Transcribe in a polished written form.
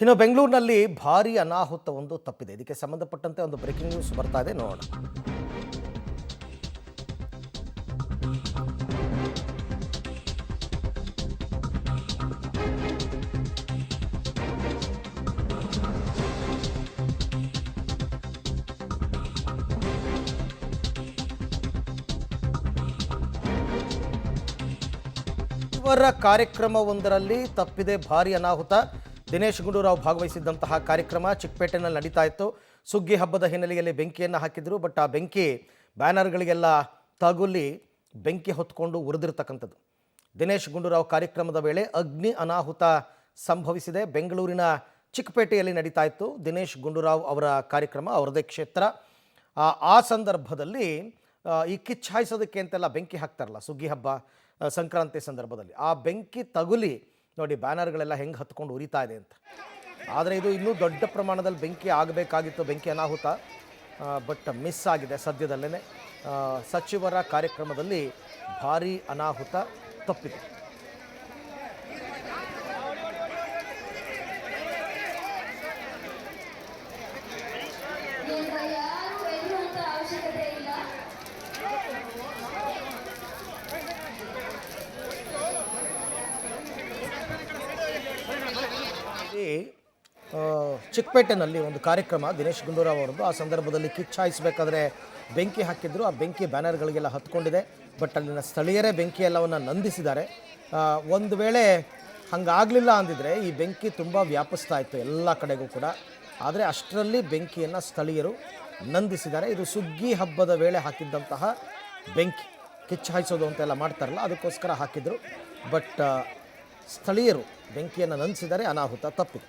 ಇನ್ನು ಬೆಂಗಳೂರಿನಲ್ಲಿ ಭಾರೀ ಅನಾಹುತ ತಪ್ಪಿದೆ. ಇದಕ್ಕೆ ಸಂಬಂಧಪಟ್ಟಂತೆ ಒಂದು ಬ್ರೇಕಿಂಗ್ ನ್ಯೂಸ್ ಬರ್ತಾ ಇದೆ, ನೋಡೋಣ. ಇವರ ಕಾರ್ಯಕ್ರಮವೊಂದರಲ್ಲಿ ತಪ್ಪಿದೆ ಭಾರೀ ಅನಾಹುತ. ದಿನೇಶ್ ಗುಂಡೂರಾವ್ ಭಾಗವಹಿಸಿದ್ದಂತಹ ಕಾರ್ಯಕ್ರಮ ಚಿಕ್ಕಪೇಟೆನಲ್ಲಿ ನಡೀತಾ ಇತ್ತು. ಸುಗ್ಗಿ ಹಬ್ಬದ ಹಿನ್ನೆಲೆಯಲ್ಲಿ ಬೆಂಕಿಯನ್ನು ಹಾಕಿದ್ರು. ಬಟ್ ಆ ಬೆಂಕಿ ಬ್ಯಾನರ್ಗಳಿಗೆಲ್ಲ ತಗುಲಿ ಬೆಂಕಿ ಹೊತ್ಕೊಂಡು ಉರಿದಿರ್ತಕ್ಕಂಥದ್ದು. ದಿನೇಶ್ ಗುಂಡೂರಾವ್ ಕಾರ್ಯಕ್ರಮದ ವೇಳೆ ಅಗ್ನಿ ಅನಾಹುತ ಸಂಭವಿಸಿದೆ. ಬೆಂಗಳೂರಿನ ಚಿಕ್ಕಪೇಟೆಯಲ್ಲಿ ನಡೀತಾ ಇತ್ತು ದಿನೇಶ್ ಗುಂಡೂರಾವ್ ಅವರ ಕಾರ್ಯಕ್ರಮ, ಅವರದೇ ಕ್ಷೇತ್ರ. ಆ ಸಂದರ್ಭದಲ್ಲಿ ಈ ಕಿಚ್ಚು ಹಾಯಿಸೋದಕ್ಕೆ ಅಂತೆಲ್ಲ ಬೆಂಕಿ ಹಾಕ್ತಾರಲ್ಲ ಸುಗ್ಗಿ ಹಬ್ಬ ಸಂಕ್ರಾಂತಿ ಸಂದರ್ಭದಲ್ಲಿ, ಆ ಬೆಂಕಿ ತಗುಲಿ ನೋಡಿ ಬ್ಯಾನರ್ಗಳೆಲ್ಲ ಹೆಂಗೆ ಹತ್ಕೊಂಡು ಉರಿತಾ ಇದೆ ಅಂತ. ಆದರೆ ಇದು ಇನ್ನೂ ದೊಡ್ಡ ಪ್ರಮಾಣದಲ್ಲಿ ಬೆಂಕಿ ಆಗಬೇಕಾಗಿತ್ತು, ಬೆಂಕಿ ಅನಾಹುತ. ಬಟ್ ಮಿಸ್ ಆಗಿದೆ ಸದ್ಯದಲ್ಲೇ. ಸಚಿವರ ಕಾರ್ಯಕ್ರಮದಲ್ಲಿ ಭಾರೀ ಅನಾಹುತ ತಪ್ಪಿದೆ. ಚಿಕ್ಕಪೇಟೆನಲ್ಲಿ ಒಂದು ಕಾರ್ಯಕ್ರಮ ದಿನೇಶ್ ಗುಂಡೂರಾವ್ ಅವರದ್ದು. ಆ ಸಂದರ್ಭದಲ್ಲಿ ಕಿಚ್ಚಾಯಿಸಬೇಕಾದ್ರೆ ಬೆಂಕಿ ಹಾಕಿದ್ರು. ಆ ಬೆಂಕಿ ಬ್ಯಾನರ್ಗಳಿಗೆಲ್ಲ ಹತ್ಕೊಂಡಿದೆ. ಬಟ್ ಅಲ್ಲಿನ ಸ್ಥಳೀಯರೇ ಬೆಂಕಿ ಎಲ್ಲವನ್ನು ನಂದಿಸಿದ್ದಾರೆ. ಒಂದು ವೇಳೆ ಹಾಗಾಗಲಿಲ್ಲ ಅಂದಿದ್ರೆ ಈ ಬೆಂಕಿ ತುಂಬ ವ್ಯಾಪಿಸ್ತಾ ಇತ್ತು ಎಲ್ಲ ಕಡೆಗೂ ಕೂಡ. ಆದರೆ ಅಷ್ಟರಲ್ಲಿ ಬೆಂಕಿಯನ್ನು ಸ್ಥಳೀಯರು ನಂದಿಸಿದ್ದಾರೆ. ಇದು ಸುಗ್ಗಿ ಹಬ್ಬದ ವೇಳೆ ಹಾಕಿದ್ದಂತಹ ಬೆಂಕಿ, ಕಿಚ್ಚು ಹಾಯಿಸೋದು ಅಂತೆಲ್ಲ ಮಾಡ್ತಾರಲ್ಲ, ಅದಕ್ಕೋಸ್ಕರ ಹಾಕಿದ್ರು. ಬಟ್ ಸ್ಥಳೀಯರು ಬೆಂಕಿಯನ್ನು ನಂದಿಸಿದ್ದಾರೆ, ಅನಾಹುತ ತಪ್ಪಿದೆ.